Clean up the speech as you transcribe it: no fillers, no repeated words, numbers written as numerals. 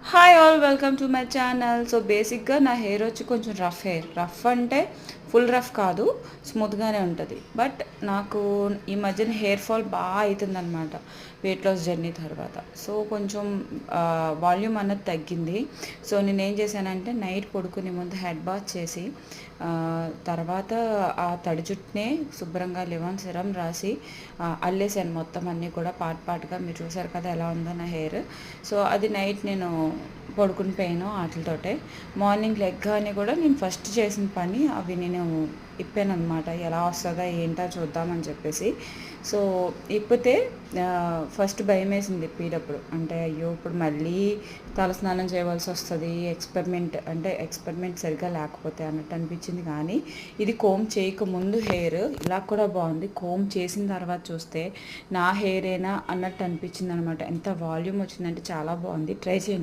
Hi all welcome to my channel. So బేసిక్గా నా hair వచ్చి కొంచెం రఫ్ హెయిర్. రఫ్ అంటే ఫుల్ రఫ్ కాదు, స్మూత్గానే ఉంటుంది. బట్ నాకు ఈ మధ్యన హెయిర్ ఫాల్ బాగా అవుతుందన్నమాట వెయిట్ లాస్ జర్నీ తర్వాత. సో కొంచెం వాల్యూమ్ అన్నది తగ్గింది. సో నేనేం చేశానంటే నైట్ పడుకునే ముందు హెడ్ బాత్ చేసి తర్వాత ఆ తడి జుట్టునే శుభ్రంగా లివాన్ సిరం రాసి అల్లేసాను మొత్తం అన్నీ కూడా పార్ట్గా. మీరు చూసారు కదా ఎలా ఉందో నా హెయిర్. సో అది నైట్ నేను పడుకుని పోయాను వాటితోటే. మార్నింగ్ లెగ్గానే కూడా నేను ఫస్ట్ చేసిన పని అవి నేను ఇప్పాను అనమాట. ఎలా వస్తుందా ఏంటో చూద్దామని చెప్పేసి. సో ఇప్పితే ఫస్ట్ భయం వేసింది ఇప్పేటప్పుడు. అంటే అయ్యో ఇప్పుడు మళ్ళీ తలస్నానం చేయవలసి వస్తుంది, ఎక్స్పెరిమెంట్ సరిగ్గా లేకపోతే అన్నట్టు అనిపించింది. కానీ ఇది కోమ్ చేయకముందు హెయిర్ ఇలా కూడా బాగుంది. కోమ్ చేసిన తర్వాత చూస్తే నా హెయిరేనా అన్నట్టు అనిపించింది అనమాట. ఎంత వాల్యూమ్ వచ్చిందంటే చాలా బాగుంది. ట్రై చేయండి.